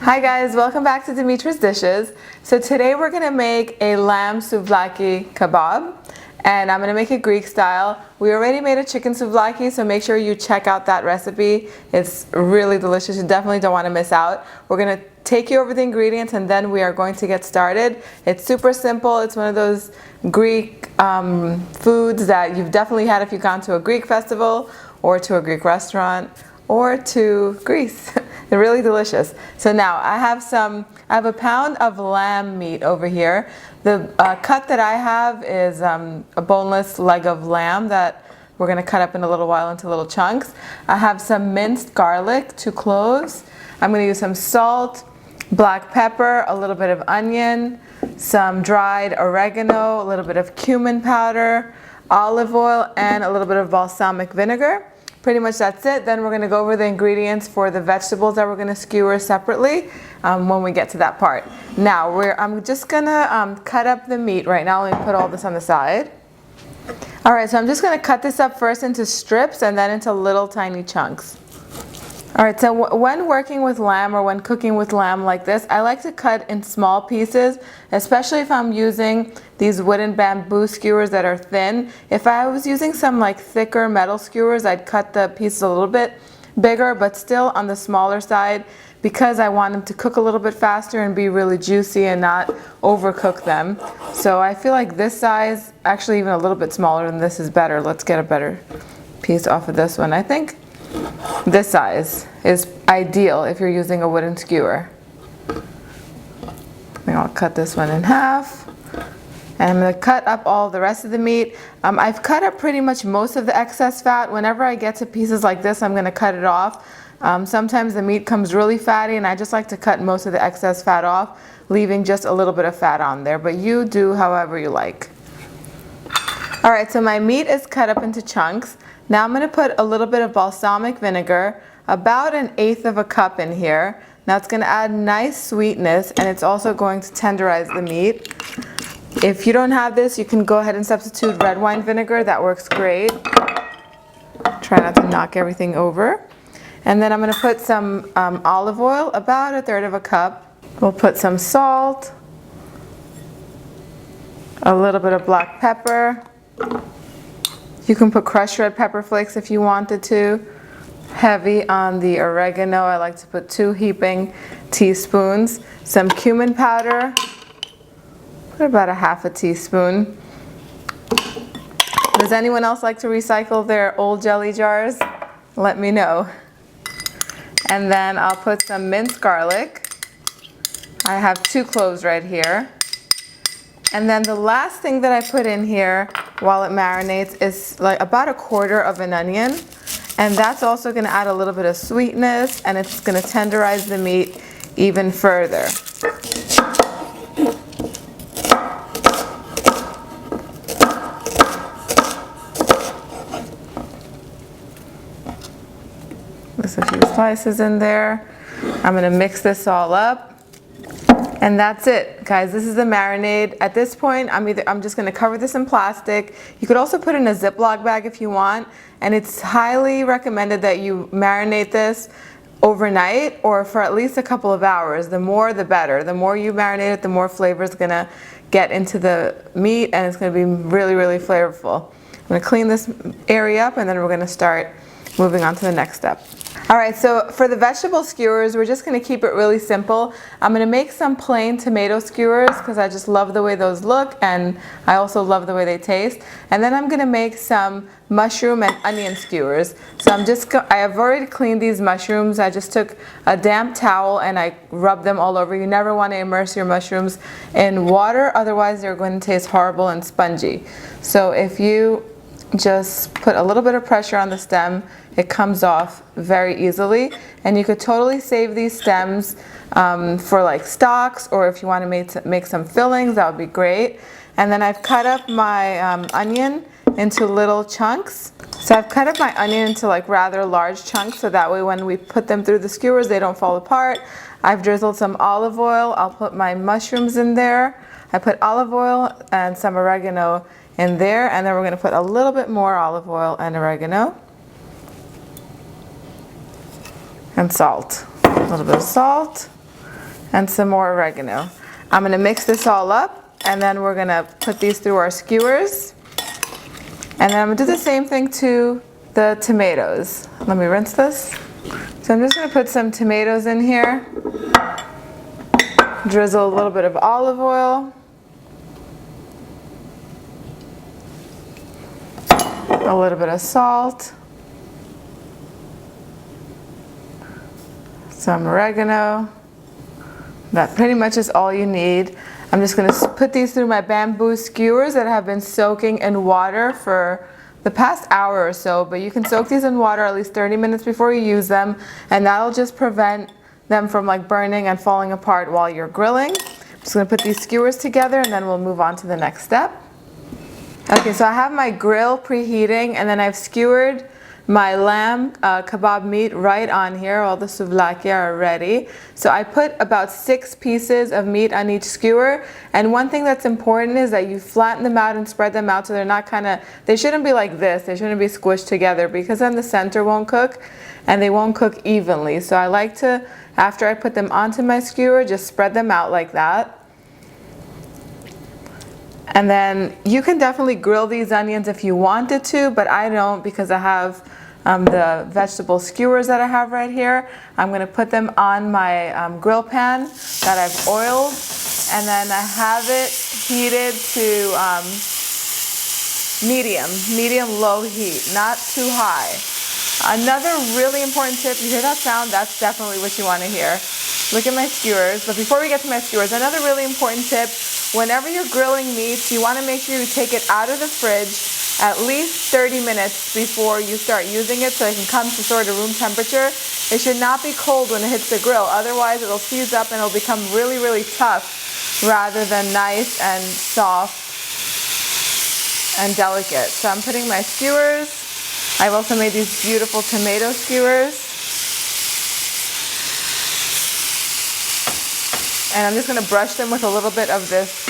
Hi guys, welcome back to Dimitra's Dishes. So today we're going to make a lamb souvlaki kebab, and I'm going to make it Greek style. We already made a chicken souvlaki, so make sure you check out that recipe. It's really delicious. You definitely don't want to miss out. We're going to take you over the ingredients and then we are going to get started. It's super simple. It's one of those Greek foods that you've definitely had if you've gone to a Greek festival or to a Greek restaurant or to Greece. They're really delicious. So now I have a pound of lamb meat over here. The cut that I have is a boneless leg of lamb that we're going to cut up in a little while into little chunks. I have some minced garlic, 2 cloves. I'm going to use some salt, black pepper, a little bit of onion, some dried oregano, a little bit of cumin powder, olive oil, and a little bit of balsamic vinegar. Pretty much that's it. Then we're going to go over the ingredients for the vegetables that we're going to skewer separately when we get to that part. Now I'm just going to cut up the meat right now. Let me put all this on the side. Alright, so I'm just going to cut this up first into strips and then into little tiny chunks. Alright, so when working with lamb or when cooking with lamb like this, I like to cut in small pieces, especially if I'm using these wooden bamboo skewers that are thin. If I was using some like thicker metal skewers, I'd cut the pieces a little bit bigger, but still on the smaller side because I want them to cook a little bit faster and be really juicy and not overcook them. So I feel like this size, actually even a little bit smaller than this, is better. Let's get a better piece off of this one. I think this size is ideal if you're using a wooden skewer. I'll cut this one in half. And I'm going to cut up all the rest of the meat. I've cut up pretty much most of the excess fat. Whenever I get to pieces like this, I'm going to cut it off. Sometimes the meat comes really fatty and I just like to cut most of the excess fat off, leaving just a little bit of fat on there. But you do however you like. Alright, so my meat is cut up into chunks. Now I'm going to put a little bit of balsamic vinegar, about 1/8 cup in here. Now it's going to add nice sweetness and it's also going to tenderize the meat. If you don't have this, you can go ahead and substitute red wine vinegar. That works great. Try not to knock everything over. And then I'm going to put some olive oil, about 1/3 cup. We'll put some salt, a little bit of black pepper. You can put crushed red pepper flakes if you wanted to. Heavy on the oregano. I like to put 2 heaping teaspoons. Some cumin powder. Put about 1/2 teaspoon. Does anyone else like to recycle their old jelly jars? Let me know. And then I'll put some minced garlic. I have 2 cloves right here. And then the last thing that I put in here while it marinates is like about 1/4 of an onion. And that's also going to add a little bit of sweetness and it's going to tenderize the meat even further. There's a few slices in there. I'm going to mix this all up. And that's it, guys. This is the marinade. At this point, I'm just going to cover this in plastic. You could also put it in a Ziploc bag if you want. And it's highly recommended that you marinate this overnight or for at least a couple of hours. The more, the better. The more you marinate it, the more flavor is going to get into the meat and it's going to be really, really flavorful. I'm going to clean this area up and then we're going to start moving on to the next step. Alright, so for the vegetable skewers, we're just going to keep it really simple. I'm going to make some plain tomato skewers because I just love the way those look and I also love the way they taste. And then I'm going to make some mushroom and onion skewers. So I have already cleaned these mushrooms. I just took a damp towel and I rubbed them all over. You never want to immerse your mushrooms in water, otherwise they're going to taste horrible and spongy. So if you just put a little bit of pressure on the stem, it comes off very easily. And you could totally save these stems for like stocks, or if you want to make some fillings, that would be great. And then I've cut up my onion into little chunks. So I've cut up my onion into like rather large chunks so that way when we put them through the skewers they don't fall apart. I've drizzled some olive oil. I'll put my mushrooms in there. I put olive oil and some oregano in there, and then we're going to put a little bit more olive oil and oregano. And salt. A little bit of salt. and some more oregano. I'm gonna mix this all up, and then we're gonna put these through our skewers. And then I'm gonna do the same thing to the tomatoes. Let me rinse this. So I'm just gonna put some tomatoes in here. Drizzle a little bit of olive oil. A little bit of salt. Some oregano. That pretty much is all you need. I'm just going to put these through my bamboo skewers that have been soaking in water for the past hour or so, but you can soak these in water at least 30 minutes before you use them, and that'll just prevent them from like burning and falling apart while you're grilling. I'm just going to put these skewers together, and then we'll move on to the next step. Okay, so I have my grill preheating, and then I've skewered my lamb kebab meat right on here. All the souvlaki are ready. So I put about 6 pieces of meat on each skewer, and one thing that's important is that you flatten them out and spread them out so they're not they shouldn't be like this. They shouldn't be squished together, because then the center won't cook and they won't cook evenly. So I like to, after I put them onto my skewer, just spread them out like that. And then you can definitely grill these onions if you wanted to, but I don't, because I have the vegetable skewers that I have right here. I'm going to put them on my grill pan that I've oiled, and then I have it heated to medium-low heat, not too high. Another really important tip, you hear that sound? That's definitely what you want to hear. Look at my skewers. But before we get to my skewers, another really important tip, whenever you're grilling meats, you want to make sure you take it out of the fridge at least 30 minutes before you start using it, so it can come to sort of room temperature. It should not be cold when it hits the grill, otherwise it'll fuse up and it'll become really, really tough rather than nice and soft and delicate. So I'm putting my skewers. I've also made these beautiful tomato skewers. And I'm just going to brush them with a little bit of this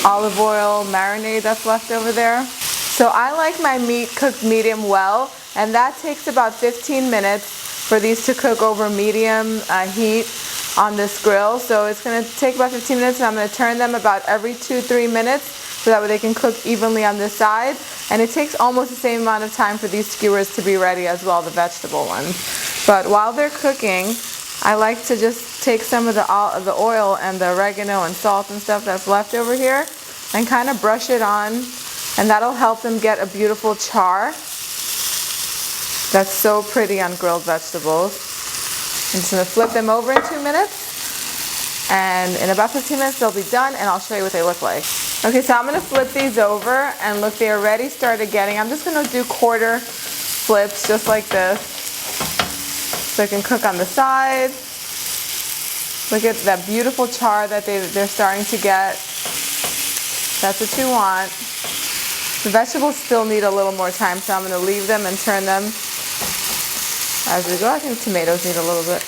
olive oil marinade that's left over there. So I like my meat cooked medium well, and that takes about 15 minutes for these to cook over medium heat on this grill. So it's going to take about 15 minutes, and I'm going to turn them about every 2-3 minutes so that way they can cook evenly on this side. And it takes almost the same amount of time for these skewers to be ready as well, the vegetable ones. But while they're cooking, I like to just take some of the oil and the oregano and salt and stuff that's left over here and kind of brush it on, and that'll help them get a beautiful char that's so pretty on grilled vegetables. I'm just going to flip them over in 2 minutes, and in about 15 minutes they'll be done, and I'll show you what they look like. Okay, so I'm going to flip these over, and look, they already started getting, I'm just going to do quarter flips just like this, so it can cook on the side. Look at that beautiful char that they're starting to get. That's what you want. The vegetables still need a little more time, so I'm going to leave them and turn them as we go. I think tomatoes need a little bit.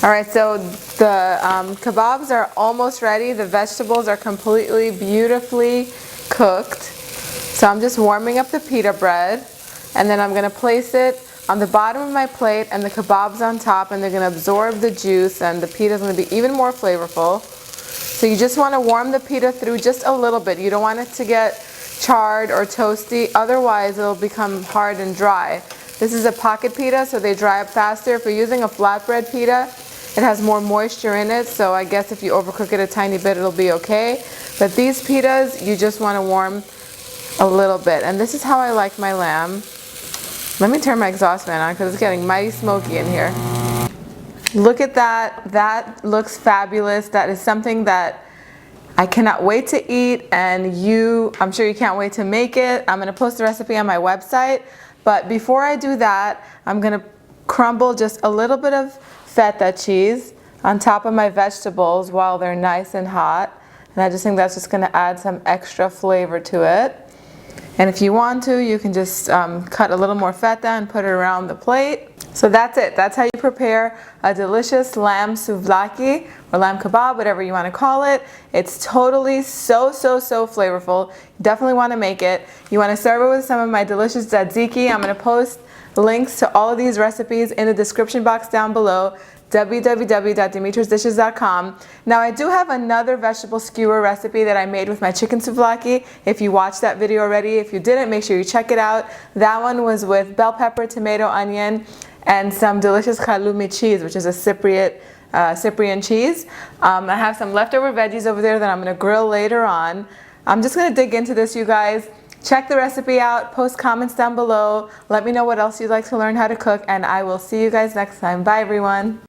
Alright, so the kebabs are almost ready. The vegetables are completely, beautifully cooked. So I'm just warming up the pita bread, and then I'm going to place it on the bottom of my plate and the kebabs on top, and they're going to absorb the juice, and the pita is going to be even more flavorful. So you just want to warm the pita through just a little bit. You don't want it to get charred or toasty, otherwise it'll become hard and dry. This is a pocket pita, so they dry up faster. If you're using a flatbread pita, it has more moisture in it, so I guess if you overcook it a tiny bit, it'll be okay. But these pitas, you just want to warm a little bit. And this is how I like my lamb. Let me turn my exhaust fan on because it's getting mighty smoky in here. Look at that. That looks fabulous. That is something that I cannot wait to eat, and I'm sure you can't wait to make it. I'm going to post the recipe on my website. But before I do that, I'm going to crumble just a little bit of feta cheese on top of my vegetables while they're nice and hot. And I just think that's just going to add some extra flavor to it. And if you want to, you can just cut a little more feta and put it around the plate. So that's it. That's how you prepare a delicious lamb souvlaki or lamb kebab, whatever you want to call it. It's totally so flavorful. You definitely want to make it. You want to serve it with some of my delicious tzatziki. I'm going to post links to all of these recipes in the description box down below. www.dimitrasdishes.com. Now I do have another vegetable skewer recipe that I made with my chicken souvlaki. If you watched that video already, if you didn't, make sure you check it out. That one was with bell pepper, tomato, onion, and some delicious halloumi cheese, which is a Cyprian cheese. I have some leftover veggies over there that I'm going to grill later on. I'm just going to dig into this, you guys. Check the recipe out, post comments down below, let me know what else you'd like to learn how to cook, and I will see you guys next time. Bye everyone.